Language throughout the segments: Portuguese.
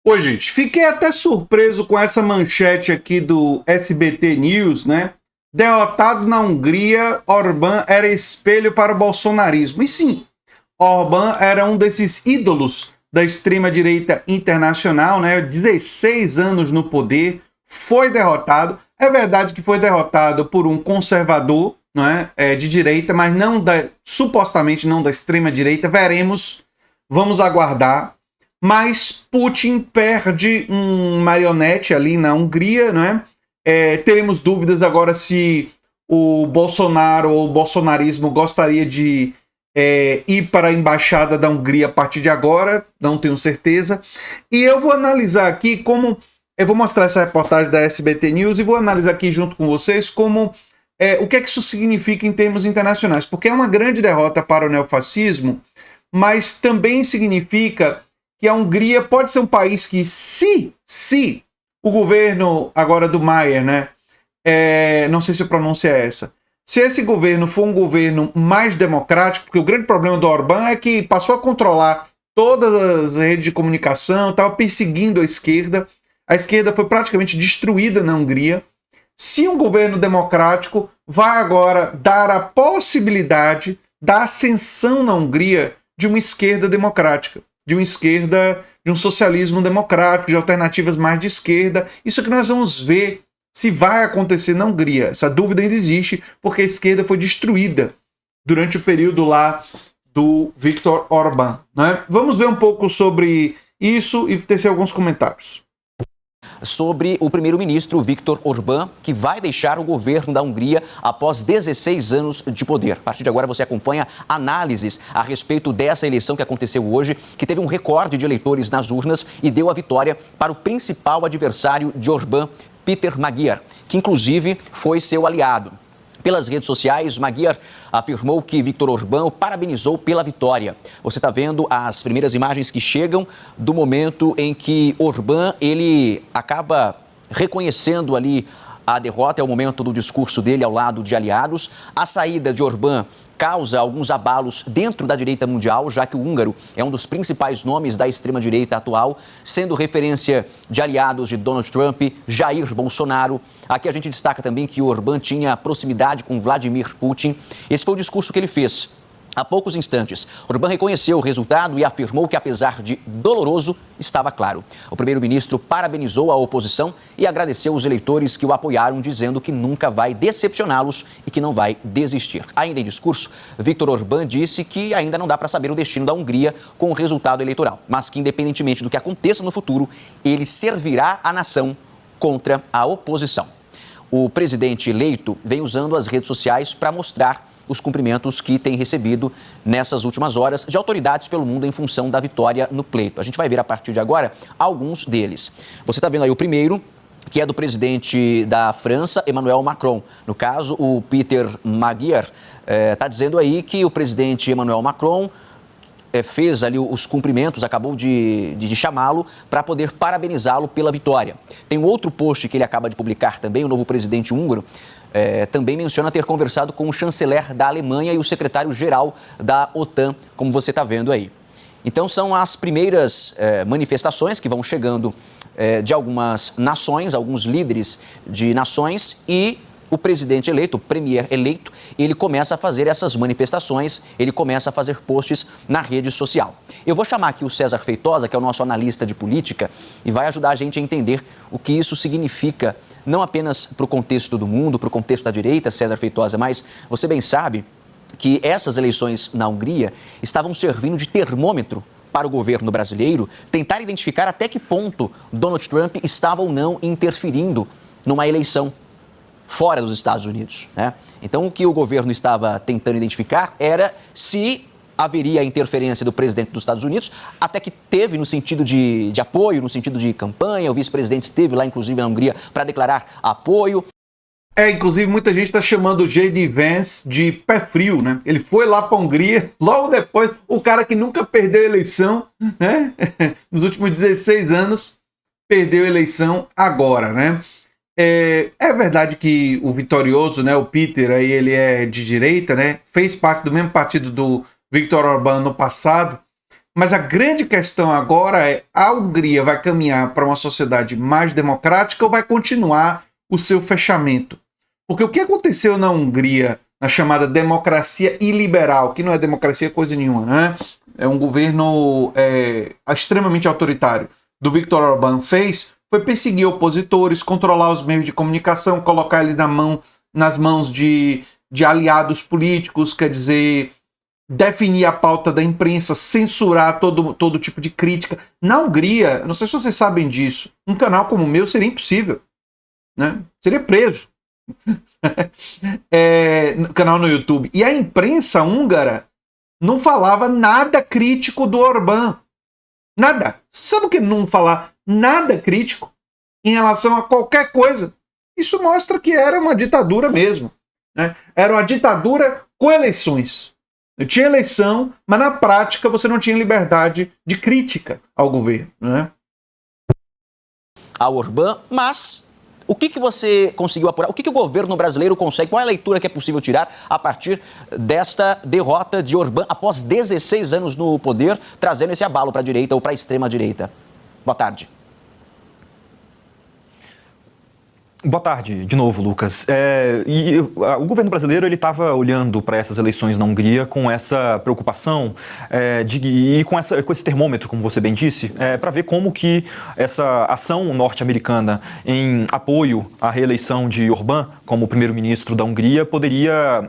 Oi, gente, fiquei até surpreso com essa manchete aqui do SBT News, né? Derrotado na Hungria, Orbán era espelho para o bolsonarismo. E sim, Orbán era um desses ídolos da extrema-direita internacional, né? 16 anos no poder, foi derrotado. É verdade que foi derrotado por um conservador, não é? De direita, mas não supostamente não da extrema-direita. Veremos, vamos aguardar. Mas Putin perde um marionete ali na Hungria, não é? Teremos dúvidas agora se o Bolsonaro ou o bolsonarismo gostaria de ir para a embaixada da Hungria a partir de agora, não tenho certeza. E eu vou analisar aqui como... Eu vou mostrar essa reportagem da SBT News e vou analisar aqui junto com vocês como o que é que isso significa em termos internacionais. Porque é uma grande derrota para o neofascismo, mas também significa que a Hungria pode ser um país que, se o governo agora do Maier, né, não sei se a pronúncia é essa, se esse governo for um governo mais democrático, porque o grande problema do Orbán é que passou a controlar todas as redes de comunicação, estava perseguindo a esquerda foi praticamente destruída na Hungria. Se um governo democrático vai agora dar a possibilidade da ascensão na Hungria de uma esquerda democrática, de uma esquerda, de um socialismo democrático, de alternativas mais de esquerda. Isso que nós vamos ver se vai acontecer na Hungria. Essa dúvida ainda existe, porque a esquerda foi destruída durante o período lá do Viktor Orbán, né? Vamos ver um pouco sobre isso e tecer alguns comentários. Sobre o primeiro-ministro Viktor Orbán, que vai deixar o governo da Hungria após 16 anos de poder. A partir de agora você acompanha análises a respeito dessa eleição que aconteceu hoje, que teve um recorde de eleitores nas urnas e deu a vitória para o principal adversário de Orbán, Péter Magyar, que inclusive foi seu aliado. Pelas redes sociais, Magyar afirmou que Viktor Orbán o parabenizou pela vitória. Você está vendo as primeiras imagens que chegam do momento em que Orbán ele acaba reconhecendo ali a derrota, é o momento do discurso dele ao lado de aliados. A saída de Orbán causa alguns abalos dentro da direita mundial, já que o húngaro é um dos principais nomes da extrema-direita atual, sendo referência de aliados de Donald Trump, Jair Bolsonaro. Aqui a gente destaca também que Orbán tinha proximidade com Vladimir Putin. Esse foi o discurso que ele fez. Há poucos instantes, Orbán reconheceu o resultado e afirmou que, apesar de doloroso, estava claro. O primeiro-ministro parabenizou a oposição e agradeceu os eleitores que o apoiaram, dizendo que nunca vai decepcioná-los e que não vai desistir. Ainda em discurso, Viktor Orbán disse que ainda não dá para saber o destino da Hungria com o resultado eleitoral, mas que, independentemente do que aconteça no futuro, ele servirá a nação contra a oposição. O presidente eleito vem usando as redes sociais para mostrar os cumprimentos que tem recebido nessas últimas horas de autoridades pelo mundo em função da vitória no pleito. A gente vai ver a partir de agora alguns deles. Você está vendo aí o primeiro, que é do presidente da França, Emmanuel Macron. No caso, o Péter Magyar está dizendo aí que o presidente Emmanuel Macron fez ali os cumprimentos, acabou de chamá-lo para poder parabenizá-lo pela vitória. Tem um outro post que ele acaba de publicar também, o novo presidente húngaro, também menciona ter conversado com o chanceler da Alemanha e o secretário-geral da OTAN, como você está vendo aí. Então são as primeiras manifestações que vão chegando de algumas nações, alguns líderes de nações, e o presidente eleito, o premier eleito, ele começa a fazer essas manifestações, ele começa a fazer posts na rede social. Eu vou chamar aqui o César Feitosa, que é o nosso analista de política, e vai ajudar a gente a entender o que isso significa, não apenas para o contexto do mundo, para o contexto da direita, César Feitosa, mas você bem sabe que essas eleições na Hungria estavam servindo de termômetro para o governo brasileiro tentar identificar até que ponto Donald Trump estava ou não interferindo numa eleição fora dos Estados Unidos, né? Então, o que o governo estava tentando identificar era se haveria interferência do presidente dos Estados Unidos, até que teve no sentido de apoio, no sentido de campanha. O vice-presidente esteve lá, inclusive, na Hungria, para declarar apoio. Inclusive, muita gente está chamando o J.D. Vance de pé frio, né? Ele foi lá para a Hungria, logo depois, o cara que nunca perdeu a eleição, né? Nos últimos 16 anos, perdeu a eleição agora, né? É verdade que o vitorioso, né, o Péter, aí ele é de direita, né, fez parte do mesmo partido do Viktor Orbán no passado, Mas a grande questão agora é: a Hungria vai caminhar para uma sociedade mais democrática ou vai continuar o seu fechamento? Porque o que aconteceu na Hungria, na chamada democracia iliberal, que não é democracia coisa nenhuma, né? É um governo extremamente autoritário, do Viktor Orbán fez, foi perseguir opositores, controlar os meios de comunicação, colocar eles nas mãos de aliados políticos, quer dizer, definir a pauta da imprensa, censurar todo tipo de crítica. Na Hungria, não sei se vocês sabem disso, um canal como o meu seria impossível, né? Seria preso. Canal no YouTube. E a imprensa húngara não falava nada crítico do Orbán. Nada. Sabe o que não falar nada crítico em relação a qualquer coisa? Isso mostra que era uma ditadura mesmo, né? Era uma ditadura com eleições. Tinha eleição, mas na prática você não tinha liberdade de crítica ao governo, né? Ao Orbán, mas o que você conseguiu apurar? O que o governo brasileiro consegue? Qual é a leitura que é possível tirar a partir desta derrota de Orbán após 16 anos no poder, trazendo esse abalo para a direita ou para a extrema-direita? Boa tarde. Boa tarde, de novo, Lucas. O governo brasileiro ele estava olhando para essas eleições na Hungria com essa preocupação e com esse termômetro, como você bem disse, para ver como que essa ação norte-americana em apoio à reeleição de Orbán como primeiro-ministro da Hungria poderia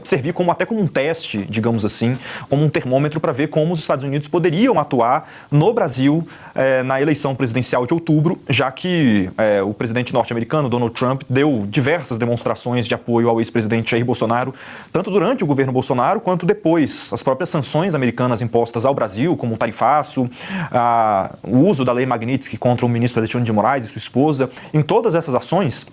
servir até como um teste, digamos assim, como um termômetro para ver como os Estados Unidos poderiam atuar no Brasil na eleição presidencial de outubro, já que o presidente norte-americano Donald Trump deu diversas demonstrações de apoio ao ex-presidente Jair Bolsonaro, tanto durante o governo Bolsonaro quanto depois. As próprias sanções americanas impostas ao Brasil, como o tarifaço, o uso da lei Magnitsky contra o ministro Alexandre de Moraes e sua esposa, em todas essas ações,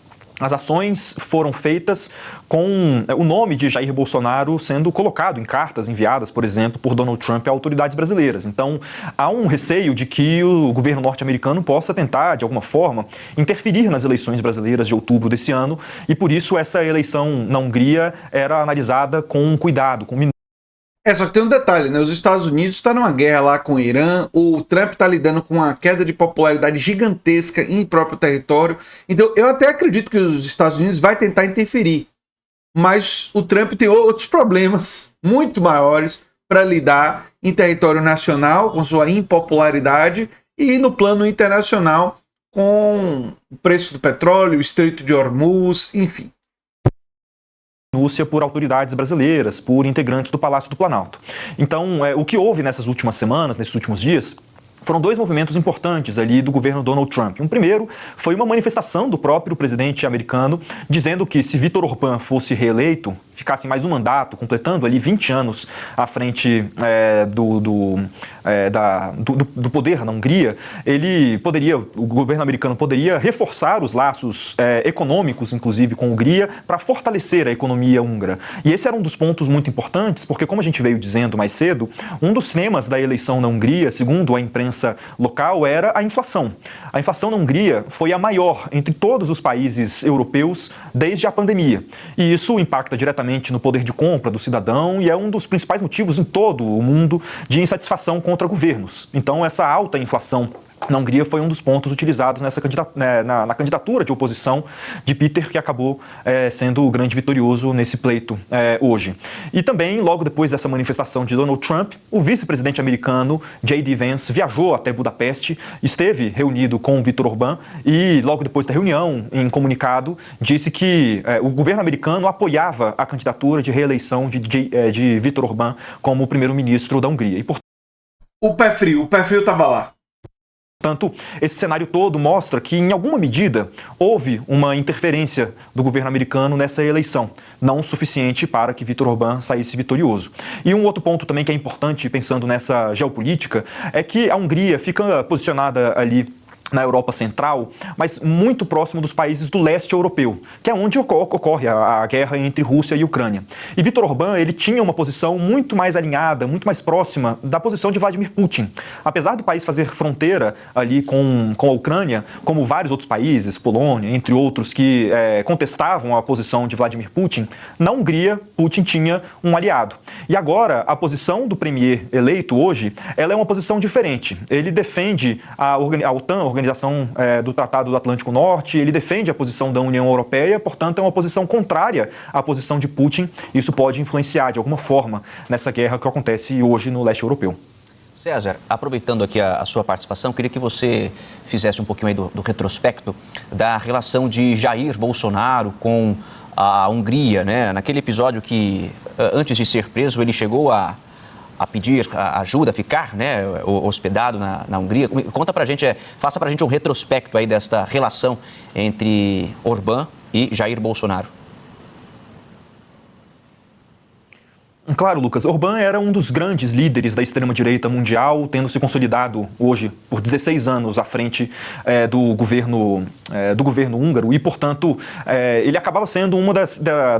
as ações foram feitas com o nome de Jair Bolsonaro sendo colocado em cartas enviadas, por exemplo, por Donald Trump a autoridades brasileiras. Então, há um receio de que o governo norte-americano possa tentar, de alguma forma, interferir nas eleições brasileiras de outubro desse ano, e por isso essa eleição na Hungria era analisada com cuidado, com só que tem um detalhe, né? Os Estados Unidos estão numa guerra lá com o Irã, o Trump está lidando com uma queda de popularidade gigantesca em próprio território. Então, eu até acredito que os Estados Unidos vai tentar interferir. Mas o Trump tem outros problemas muito maiores para lidar em território nacional, com sua impopularidade, e no plano internacional, com o preço do petróleo, o Estreito de Hormuz, enfim. Denúncia por autoridades brasileiras, por integrantes do Palácio do Planalto. Então, o que houve nessas últimas semanas, nesses últimos dias, foram dois movimentos importantes ali do governo Donald Trump. Um primeiro foi uma manifestação do próprio presidente americano dizendo que se Viktor Orbán fosse reeleito, ficasse mais um mandato, completando ali 20 anos à frente do poder na Hungria, o governo americano poderia reforçar os laços econômicos, inclusive, com a Hungria, para fortalecer a economia húngara. E esse era um dos pontos muito importantes, porque, como a gente veio dizendo mais cedo, um dos temas da eleição na Hungria, segundo a imprensa local, era a inflação. A inflação na Hungria foi a maior entre todos os países europeus desde a pandemia. E isso impacta diretamente no poder de compra do cidadão e é um dos principais motivos em todo o mundo de insatisfação contra governos. Então, essa alta inflação na Hungria foi um dos pontos utilizados na candidatura de oposição de Peter, que acabou sendo o grande vitorioso nesse pleito hoje. E também, logo depois dessa manifestação de Donald Trump, o vice-presidente americano J.D. Vance viajou até Budapeste, esteve reunido com Viktor Orbán e, logo depois da reunião, em comunicado, disse que o governo americano apoiava a candidatura de reeleição de Viktor Orbán como primeiro-ministro da Hungria. E, o pé frio estava lá. Portanto, esse cenário todo mostra que, em alguma medida, houve uma interferência do governo americano nessa eleição, não o suficiente para que Viktor Orbán saísse vitorioso. E um outro ponto também que é importante, pensando nessa geopolítica, é que a Hungria fica posicionada ali na Europa Central, mas muito próximo dos países do leste europeu, que é onde ocorre a guerra entre Rússia e Ucrânia. E Viktor Orbán, ele tinha uma posição muito mais alinhada, muito mais próxima da posição de Vladimir Putin. Apesar do país fazer fronteira ali com a Ucrânia, como vários outros países, Polônia, entre outros, que contestavam a posição de Vladimir Putin, na Hungria, Putin tinha um aliado. E agora, a posição do premier eleito hoje, ela é uma posição diferente. Ele defende a OTAN, a Organização do Tratado do Atlântico Norte, ele defende a posição da União Europeia, portanto é uma posição contrária à posição de Putin. Isso pode influenciar de alguma forma nessa guerra que acontece hoje no leste europeu. César, aproveitando aqui a sua participação, queria que você fizesse um pouquinho aí do retrospecto da relação de Jair Bolsonaro com a Hungria, né? Naquele episódio que, antes de ser preso, ele chegou a pedir ajuda, a ficar, né, hospedado na Hungria. Conta pra gente, faça pra gente um retrospecto aí desta relação entre Orbán e Jair Bolsonaro. Claro, Lucas, Orbán era um dos grandes líderes da extrema-direita mundial, tendo se consolidado hoje por 16 anos à frente do governo húngaro e, portanto, ele acabava sendo um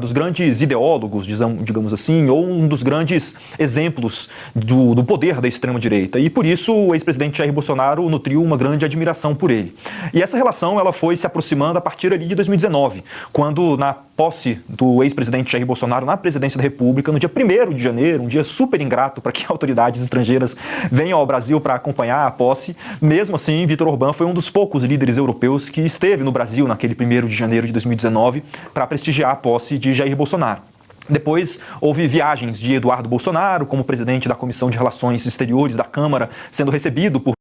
dos grandes ideólogos, digamos assim, ou um dos grandes exemplos do poder da extrema-direita. E, por isso, o ex-presidente Jair Bolsonaro nutriu uma grande admiração por ele. E essa relação ela foi se aproximando a partir ali de 2019, quando, na posse do ex-presidente Jair Bolsonaro na presidência da República, no dia 1º de janeiro, um dia super ingrato para que autoridades estrangeiras venham ao Brasil para acompanhar a posse. Mesmo assim, Viktor Orbán foi um dos poucos líderes europeus que esteve no Brasil naquele 1º de janeiro de 2019 para prestigiar a posse de Jair Bolsonaro. Depois, houve viagens de Eduardo Bolsonaro, como presidente da Comissão de Relações Exteriores da Câmara, sendo recebido por...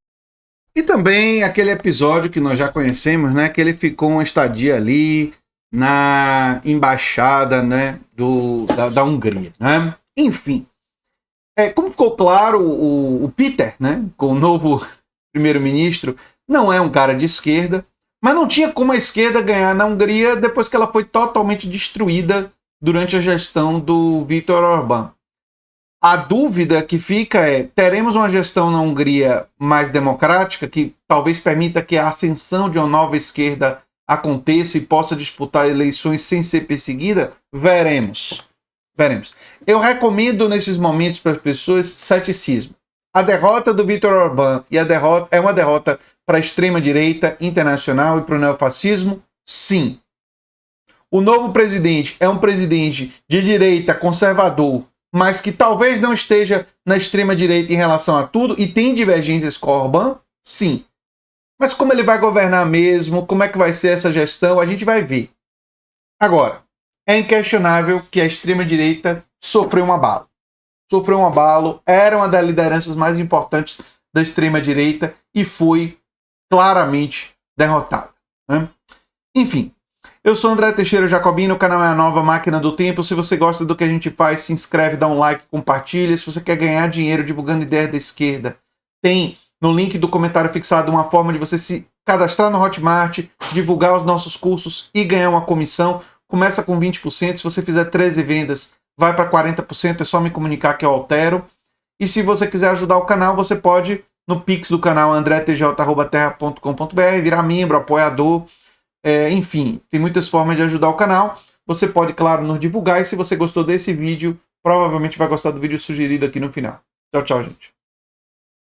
E também aquele episódio que nós já conhecemos, né, que ele ficou uma estadia ali na embaixada, né, da Hungria, né? Enfim, como ficou claro, o Peter, né, com o novo primeiro-ministro, não é um cara de esquerda, mas não tinha como a esquerda ganhar na Hungria depois que ela foi totalmente destruída durante a gestão do Viktor Orbán. A dúvida que fica teremos uma gestão na Hungria mais democrática, que talvez permita que a ascensão de uma nova esquerda aconteça e possa disputar eleições sem ser perseguida? Veremos. Eu recomendo nesses momentos para as pessoas ceticismo. A derrota do Viktor Orbán é uma derrota para a extrema-direita internacional e para o neofascismo? Sim. O novo presidente é um presidente de direita conservador, mas que talvez não esteja na extrema-direita em relação a tudo e tem divergências com o Orbán? Sim. Mas como ele vai governar mesmo? Como é que vai ser essa gestão? A gente vai ver. Agora, é inquestionável que a extrema-direita sofreu um abalo. Era uma das lideranças mais importantes da extrema-direita e foi claramente derrotada, né? Enfim, eu sou André Teixeira Jacobino, o canal é a Nova Máquina do Tempo. Se você gosta do que a gente faz, se inscreve, dá um like, compartilha. Se você quer ganhar dinheiro divulgando ideias da esquerda, tem no link do comentário fixado uma forma de você se cadastrar no Hotmart, divulgar os nossos cursos e ganhar uma comissão. Começa com 20%, se você fizer 13 vendas, vai para 40%, é só me comunicar que eu altero. E se você quiser ajudar o canal, você pode, no Pix do canal andretj@terra.com.br, virar membro, apoiador, enfim, tem muitas formas de ajudar o canal. Você pode, claro, nos divulgar, e se você gostou desse vídeo, provavelmente vai gostar do vídeo sugerido aqui no final. Tchau, tchau, gente.